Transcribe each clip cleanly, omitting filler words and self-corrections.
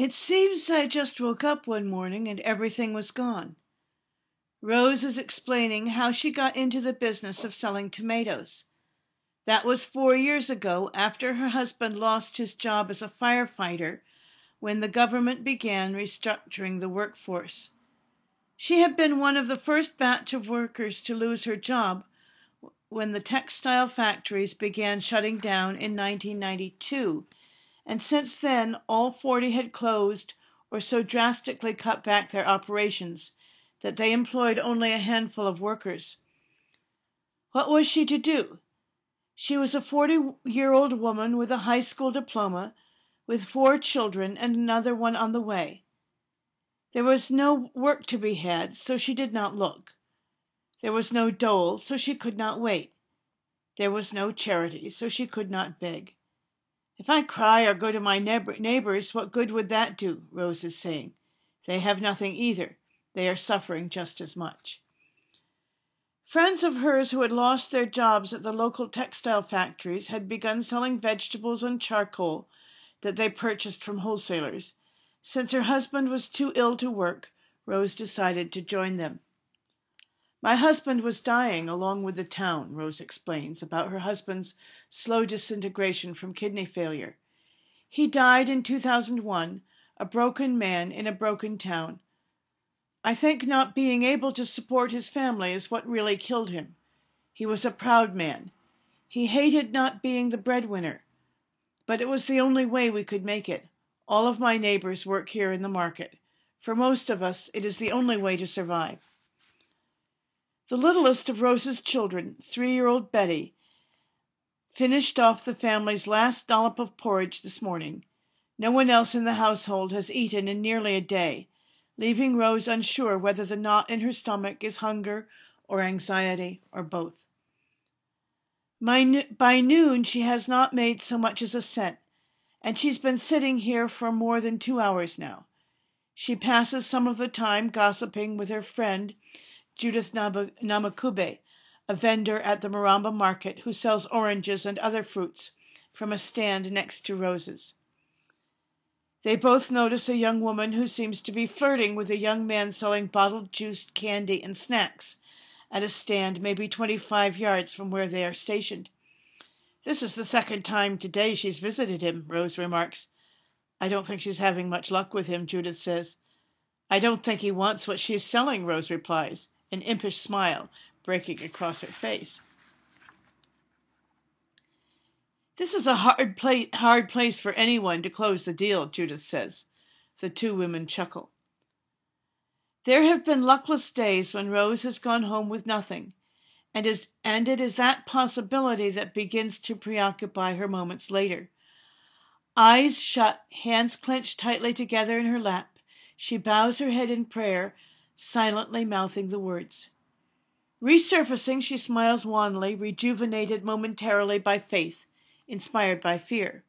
It seems I just woke up one morning and everything was gone. Rose is explaining how she got into the business of selling tomatoes. That was 4 years ago, after her husband lost his job as a firefighter when the government began restructuring the workforce. She had been one of the first batch of workers to lose her job when the textile factories began shutting down in 1992, and since then all 40 had closed or so drastically cut back their operations that they employed only a handful of workers. What was she to do? She was a 40-year-old woman with a high school diploma, with 4 children and another one on the way. There was no work to be had, so she did not look. There was no dole, so she could not wait. There was no charity, so she could not beg. If I cry or go to my neighbors, what good would that do? Rose is saying. They have nothing either. They are suffering just as much. Friends of hers who had lost their jobs at the local textile factories had begun selling vegetables and charcoal that they purchased from wholesalers. Since her husband was too ill to work, Rose decided to join them. My husband was dying along with the town, Rose explains, about her husband's slow disintegration from kidney failure. He died in 2001, a broken man in a broken town. I think not being able to support his family is what really killed him. He was a proud man. He hated not being the breadwinner. But it was the only way we could make it. All of my neighbors work here in the market. For most of us, it is the only way to survive. The littlest of Rose's children, 3-year-old Betty, finished off the family's last dollop of porridge this morning. No one else in the household has eaten in nearly a day, leaving Rose unsure whether the knot in her stomach is hunger or anxiety or both. By noon she has not made so much as a cent, and she's been sitting here for more than 2 hours now. She passes some of the time gossiping with her friend Judith Namakube, a vendor at the Maramba market who sells oranges and other fruits from a stand next to Rose's. They both notice a young woman who seems to be flirting with a young man selling bottled juice, candy, and snacks at a stand maybe 25 yards from where they are stationed. This is the second time today she's visited him, Rose remarks. I don't think she's having much luck with him, Judith says. I don't think he wants what she's selling, Rose replies, an impish smile breaking across her face. This is a hard place for anyone to close the deal, Judith says. The two women chuckle. There have been luckless days when Rose has gone home with nothing, and it is that possibility that begins to preoccupy her moments later. Eyes shut, hands clenched tightly together in her lap, she bows her head in prayer, silently mouthing the words. Resurfacing, she smiles wanly, rejuvenated momentarily by faith, inspired by fear.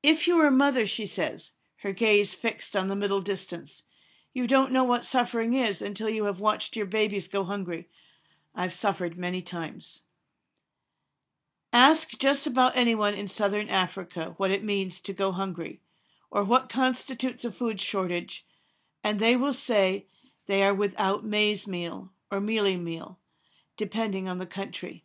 If you were mother, she says, her gaze fixed on the middle distance, you don't know what suffering is until you have watched your babies go hungry. I've suffered many times. Ask just about anyone in southern Africa what it means to go hungry, or what constitutes a food shortage, and they will say they are without maize meal or mealie meal, depending on the country.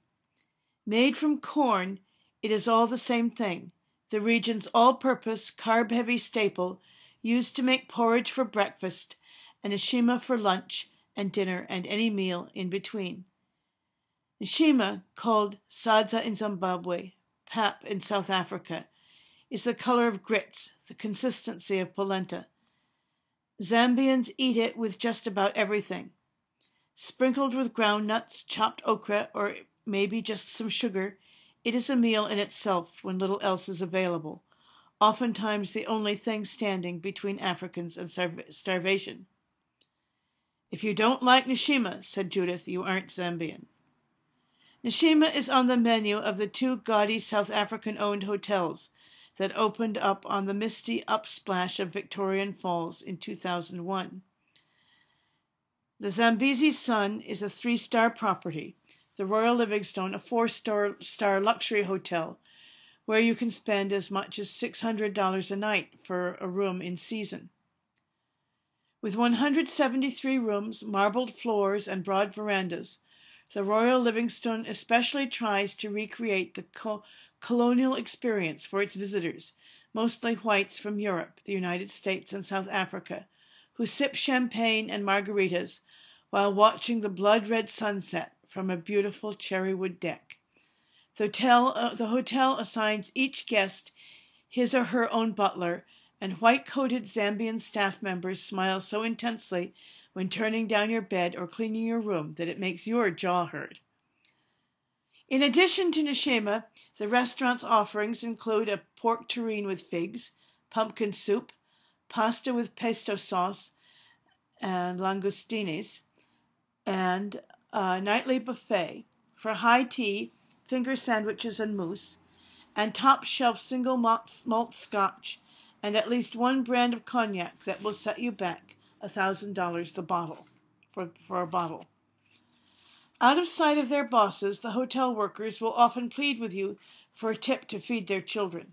Made from corn, it is all the same thing, the region's all-purpose, carb-heavy staple used to make porridge for breakfast and nshima for lunch and dinner and any meal in between. Nshima, called sadza in Zimbabwe, pap in South Africa, is the color of grits, the consistency of polenta. Zambians eat it with just about everything. Sprinkled with ground nuts, chopped okra, or maybe just some sugar, it is a meal in itself when little else is available, oftentimes the only thing standing between Africans and starvation. If you don't like nshima, said Judith, you aren't Zambian. Nshima is on the menu of the 2 gaudy South African-owned hotels that opened up on the misty upsplash of Victorian Falls in 2001. The Zambezi Sun is a 3-star property, the Royal Livingstone a 4-star luxury hotel, where you can spend as much as $600 a night for a room in season. With 173 rooms, marbled floors, and broad verandas, the Royal Livingstone especially tries to recreate the colonial experience for its visitors, mostly whites from Europe, the United States, and South Africa, who sip champagne and margaritas while watching the blood-red sunset from a beautiful cherrywood deck. The hotel assigns each guest his or her own butler, and white-coated Zambian staff members smile so intensely when turning down your bed or cleaning your room that it makes your jaw hurt. In addition to Nshima, the restaurant's offerings include a pork terrine with figs, pumpkin soup, pasta with pesto sauce and langostinos, and a nightly buffet for high tea, finger sandwiches and mousse, and top-shelf single malt scotch, and at least one brand of cognac that will set you back $1,000 the bottle for a bottle. Out of sight of their bosses, the hotel workers will often plead with you for a tip to feed their children.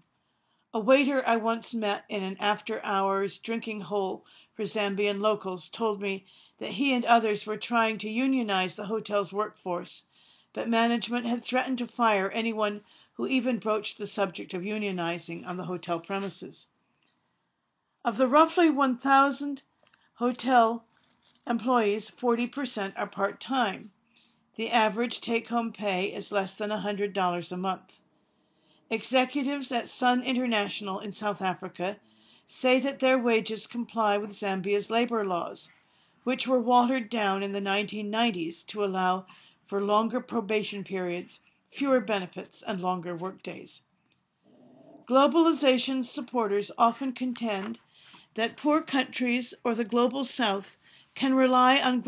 A waiter I once met in an after-hours drinking hole for Zambian locals told me that he and others were trying to unionize the hotel's workforce, but management had threatened to fire anyone who even broached the subject of unionizing on the hotel premises. Of the roughly 1,000 hotel employees, 40% are part-time. The average take-home pay is less than $100 a month. Executives at Sun International in South Africa say that their wages comply with Zambia's labor laws, which were watered down in the 1990s to allow for longer probation periods, fewer benefits, and longer workdays. Globalization's supporters often contend that poor countries or the global south can rely on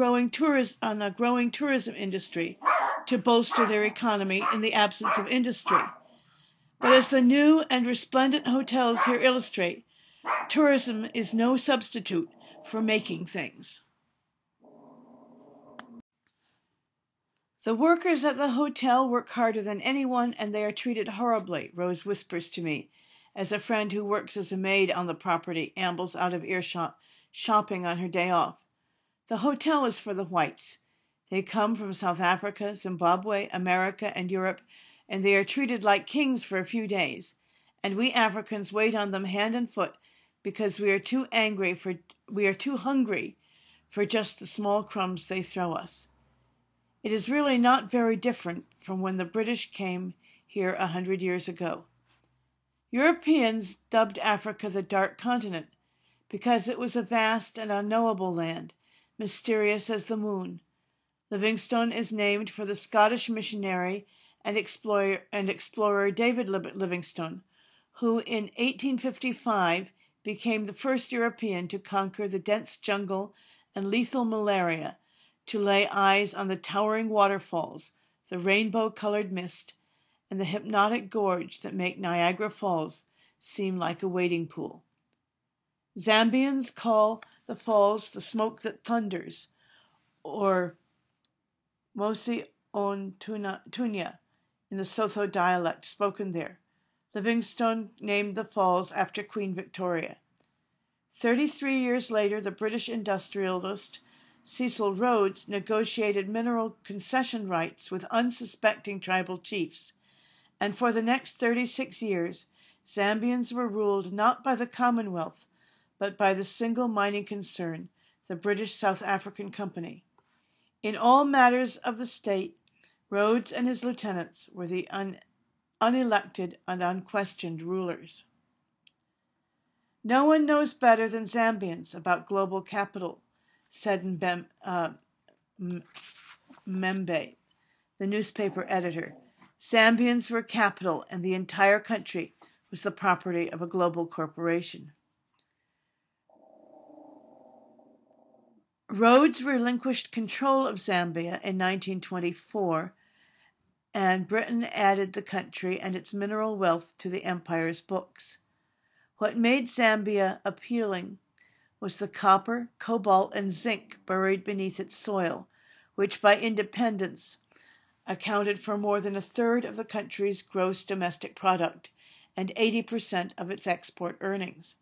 a growing tourism industry to bolster their economy in the absence of industry. But as the new and resplendent hotels here illustrate, tourism is no substitute for making things. The workers at the hotel work harder than anyone, and they are treated horribly, Rose whispers to me, as a friend who works as a maid on the property ambles out of earshot, shopping on her day off. The hotel is for the whites. They come from South Africa, Zimbabwe, America, and Europe, and they are treated like kings for a few days, and we Africans wait on them hand and foot because we are too hungry for just the small crumbs they throw us. It is really not very different from when the British came here 100 years ago. Europeans dubbed Africa the Dark Continent because it was a vast and unknowable land, mysterious as the moon. Livingstone is named for the Scottish missionary and explorer David Livingstone, who in 1855 became the first European to conquer the dense jungle and lethal malaria, to lay eyes on the towering waterfalls, the rainbow-colored mist, and the hypnotic gorge that make Niagara Falls seem like a wading pool. Zambians call the falls the smoke that thunders, or Mosi on Tunya in the Sotho dialect spoken there. Livingstone named the falls after Queen Victoria. 33 years later, the British industrialist Cecil Rhodes negotiated mineral concession rights with unsuspecting tribal chiefs, and for the next 36 years, Zambians were ruled not by the Commonwealth, but by the single mining concern, the British South African Company. In all matters of the state, Rhodes and his lieutenants were the unelected and unquestioned rulers. No one knows better than Zambians about global capital, said Membe, the newspaper editor. Zambians were capital, and the entire country was the property of a global corporation. Rhodes relinquished control of Zambia in 1924, and Britain added the country and its mineral wealth to the empire's books. What made Zambia appealing was the copper, cobalt, and zinc buried beneath its soil, which by independence accounted for more than a third of the country's gross domestic product and 80% of its export earnings.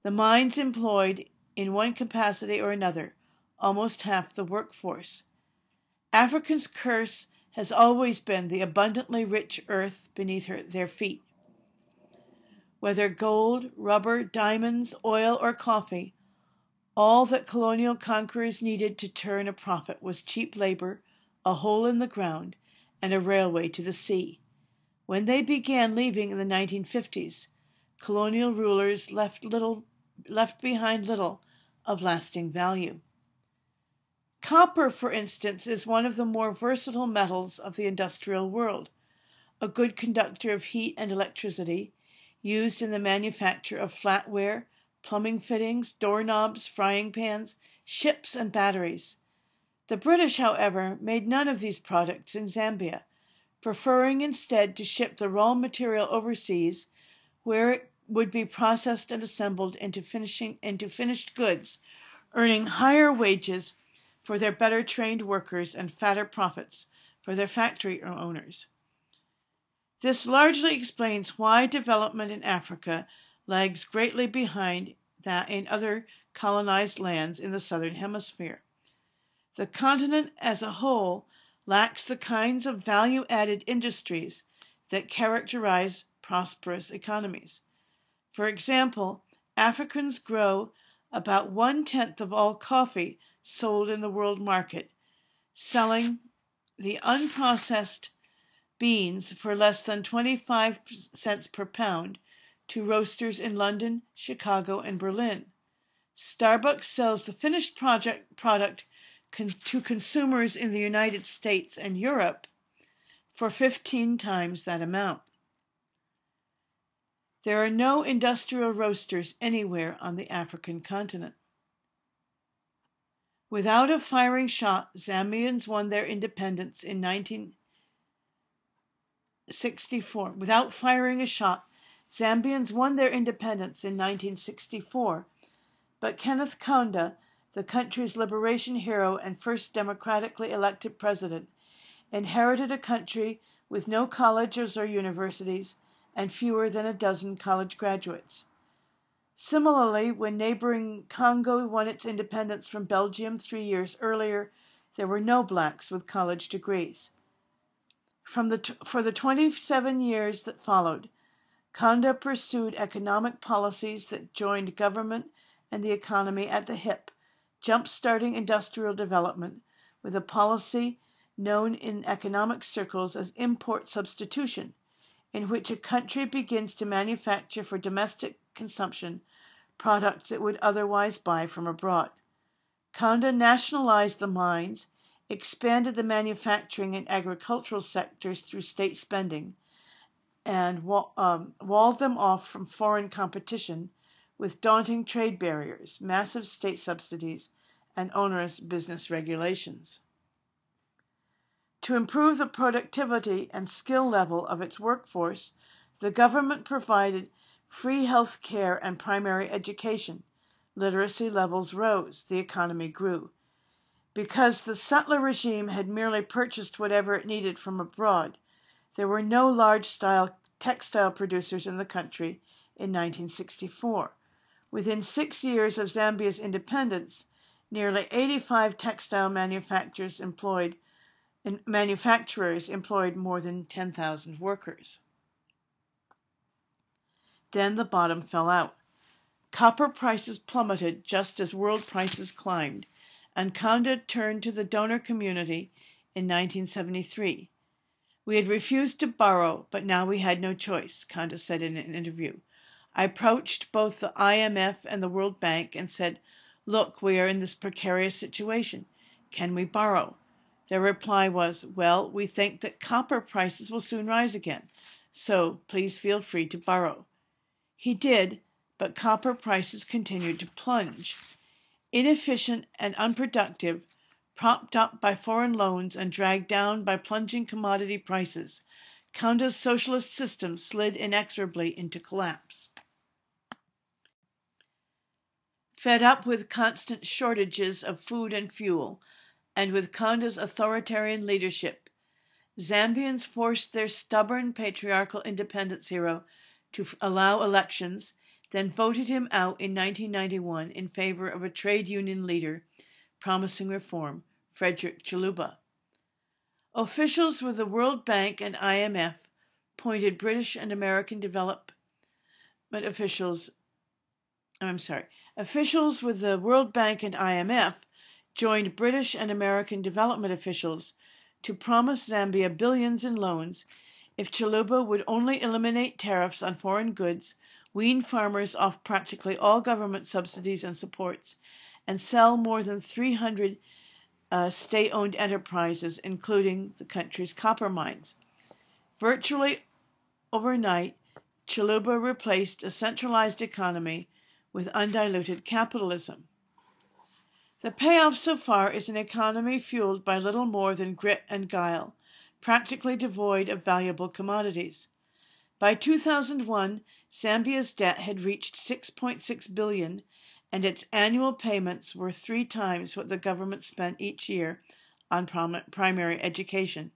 The mines employed, in one capacity or another, almost half the workforce. Africa's curse has always been the abundantly rich earth beneath their feet. Whether gold, rubber, diamonds, oil, or coffee, all that colonial conquerors needed to turn a profit was cheap labor, a hole in the ground, and a railway to the sea. When they began leaving in the 1950s, colonial rulers left behind little of lasting value. Copper, for instance, is one of the more versatile metals of the industrial world, a good conductor of heat and electricity, used in the manufacture of flatware, plumbing fittings, doorknobs, frying pans, ships, and batteries. The British, however, made none of these products in Zambia, preferring instead to ship the raw material overseas, where it would be processed and assembled into finished goods, earning higher wages for their better trained workers and fatter profits for their factory owners. This largely explains why development in Africa lags greatly behind that in other colonized lands in the southern hemisphere. The continent as a whole lacks the kinds of value-added industries that characterize prosperous economies. For example, Africans grow about 1/10 of all coffee sold in the world market, selling the unprocessed beans for less than 25 cents per pound to roasters in London, Chicago, and Berlin. Starbucks sells the finished product to consumers in the United States and Europe for 15 times that amount. There are no industrial roasters anywhere on the African continent. Without a firing shot, Zambians won their independence in 1964. Without firing a shot, Zambians won their independence in 1964, but Kenneth Kaunda, the country's liberation hero and first democratically elected president, inherited a country with no colleges or universities and fewer than a dozen college graduates. Similarly, when neighboring Congo won its independence from Belgium 3 years earlier, there were no blacks with college degrees. For the 27 years that followed, Kaunda pursued economic policies that joined government and the economy at the hip, jump-starting industrial development with a policy known in economic circles as import substitution, in which a country begins to manufacture for domestic consumption products it would otherwise buy from abroad. Kaunda nationalized the mines, expanded the manufacturing and agricultural sectors through state spending, and walled them off from foreign competition with daunting trade barriers, massive state subsidies, and onerous business regulations. To improve the productivity and skill level of its workforce, the government provided free health care and primary education. Literacy levels rose, the economy grew. Because the settler regime had merely purchased whatever it needed from abroad, there were no large-style textile producers in the country in 1964. Within 6 years of Zambia's independence, nearly 85 textile manufacturers employed more than 10,000 workers. Then the bottom fell out. Copper prices plummeted just as world prices climbed, and Kaunda turned to the donor community in 1973. We had refused to borrow, but now we had no choice, Kaunda said in an interview. I approached both the IMF and the World Bank and said, "Look, we are in this precarious situation. Can we borrow?" Their reply was, "Well, we think that copper prices will soon rise again, so please feel free to borrow." He did, but copper prices continued to plunge. Inefficient and unproductive, propped up by foreign loans and dragged down by plunging commodity prices, Kaunda's socialist system slid inexorably into collapse. Fed up with constant shortages of food and fuel, and with Kaunda's authoritarian leadership, Zambians forced their stubborn patriarchal independence hero to allow elections, then voted him out in 1991 in favor of a trade union leader promising reform, Frederick Chiluba. Officials with the World Bank and IMF pointed British and American development officials Officials with the World Bank and IMF joined British and American development officials to promise Zambia billions in loans if Chiluba would only eliminate tariffs on foreign goods, wean farmers off practically all government subsidies and supports, and sell more than 300 state-owned enterprises, including the country's copper mines. Virtually overnight, Chiluba replaced a centralized economy with undiluted capitalism. The payoff so far is an economy fueled by little more than grit and guile, practically devoid of valuable commodities. By 2001, Zambia's debt had reached $6.6 billion, and its annual payments were 3 times what the government spent each year on primary education.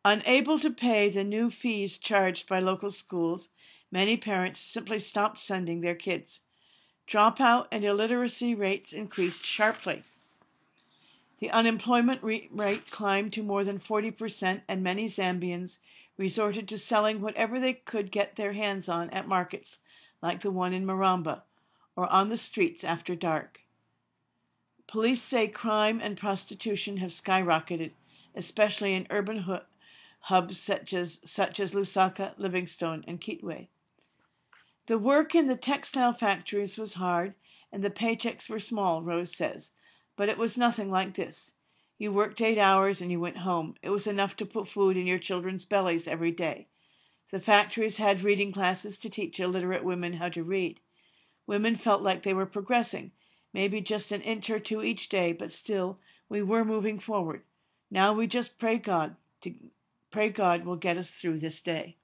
Unable to pay the new fees charged by local schools, many parents simply stopped sending their kids. Dropout and illiteracy rates increased sharply. The unemployment rate climbed to more than 40%, and many Zambians resorted to selling whatever they could get their hands on at markets like the one in Maramba, or on the streets after dark. Police say crime and prostitution have skyrocketed, especially in urban hubs such as Lusaka, Livingstone, and Kitwe. The work in the textile factories was hard, and the paychecks were small, Rose says, but it was nothing like this. You worked 8 hours and you went home. It was enough to put food in your children's bellies every day. The factories had reading classes to teach illiterate women how to read. Women felt like they were progressing, maybe just an inch or 2 each day, but still, we were moving forward. Now we just pray God will get us through this day.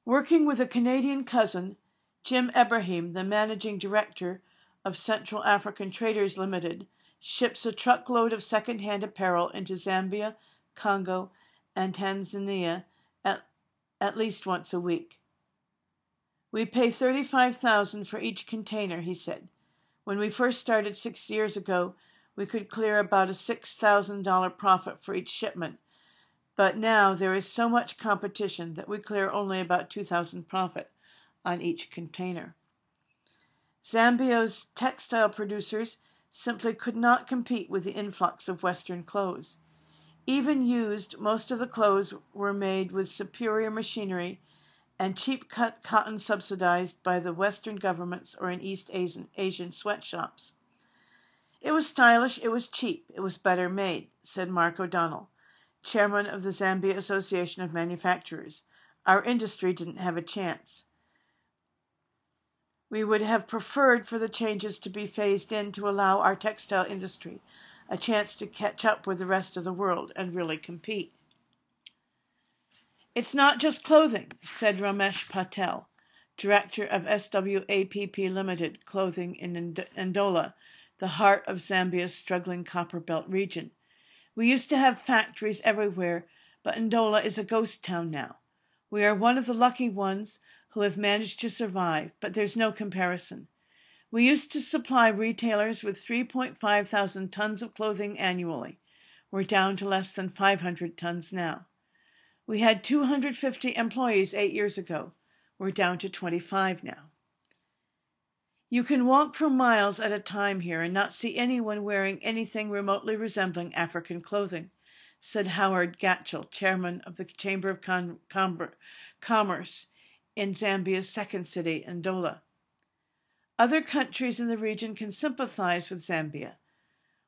Working with a Canadian cousin, Jim Ibrahim, the managing director of Central African Traders Limited, ships a truckload of second-hand apparel into Zambia, Congo, and Tanzania at least once a week. We pay $35,000 for each container, he said. When we first started 6 years ago, we could clear about a $6,000 profit for each shipment, but now there is so much competition that we clear only about $2,000 profit on each container. Zambia's textile producers simply could not compete with the influx of Western clothes. Even used, most of the clothes were made with superior machinery and cheap cut cotton subsidized by the Western governments or in East Asian sweatshops. It was stylish, it was cheap, it was better made, said Mark O'Donnell, chairman of the Zambia Association of Manufacturers. Our industry didn't have a chance. We would have preferred for the changes to be phased in to allow our textile industry a chance to catch up with the rest of the world and really compete. It's not just clothing, said Ramesh Patel, director of SWAPP Limited Clothing in Ndola, the heart of Zambia's struggling copper belt region. We used to have factories everywhere, but Ndola is a ghost town now. We are one of the lucky ones who have managed to survive, but there's no comparison. We used to supply retailers with 3.5 thousand tons of clothing annually. We're down to less than 500 tons now. We had 250 employees 8 years ago. We're down to 25 now. You can walk for miles at a time here and not see anyone wearing anything remotely resembling African clothing, said Howard Gatchell, chairman of the Chamber of Commerce in Zambia's second city, Ndola. Other countries in the region can sympathize with Zambia.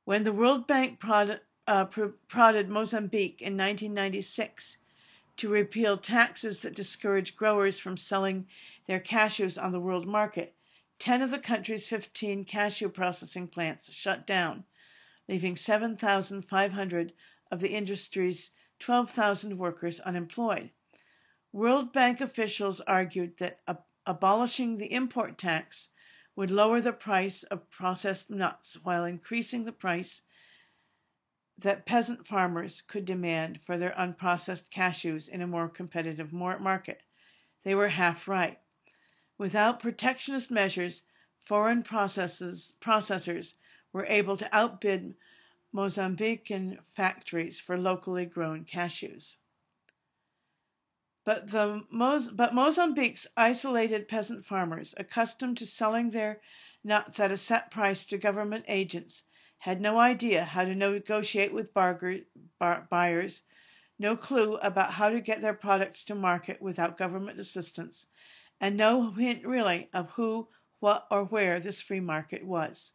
When the World Bank prodded Mozambique in 1996 to repeal taxes that discourage growers from selling their cashews on the world market, 10 of the country's 15 cashew processing plants shut down, leaving 7,500 of the industry's 12,000 workers unemployed. World Bank officials argued that abolishing the import tax would lower the price of processed nuts while increasing the that peasant farmers could demand for their unprocessed cashews in a more competitive market. They were half right. Without protectionist measures, foreign processors were able to outbid Mozambican factories for locally grown cashews. But Mozambique's isolated peasant farmers, accustomed to selling their nuts at a set price to government agents, had no idea how to negotiate with buyers, no clue about how to get their products to market without government assistance, and no hint really of who, what, or where this free market was.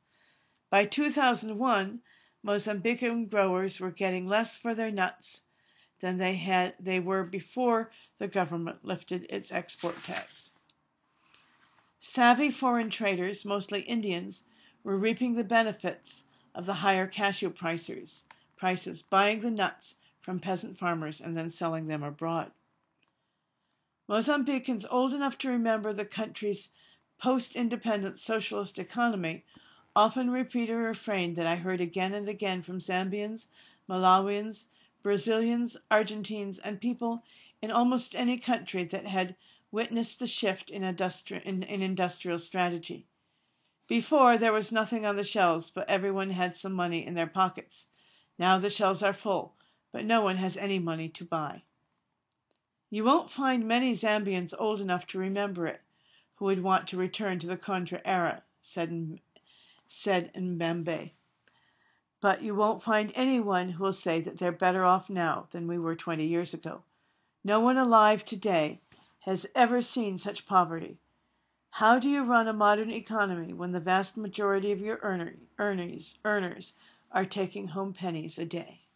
By 2001, Mozambican growers were getting less for their nuts than they were before the government lifted its export tax. Savvy foreign traders, mostly Indians, were reaping the benefits of the higher cashew prices, buying the nuts from peasant farmers and then selling them abroad. Mozambicans old enough to remember the country's post-independence socialist economy often repeat a refrain that I heard again and again from Zambians, Malawians, Brazilians, Argentines, and people in almost any country that had witnessed the shift in industrial strategy. Before, there was nothing on the shelves, but everyone had some money in their pockets. Now the shelves are full, but no one has any money to buy. You won't find many Zambians old enough to remember it who would want to return to the Contra era, said Mbembe. But you won't find anyone who will say that they're better off now than we were 20 years ago. No one alive today has ever seen such poverty. How do you run a modern economy when the vast majority of your earners are taking home pennies a day?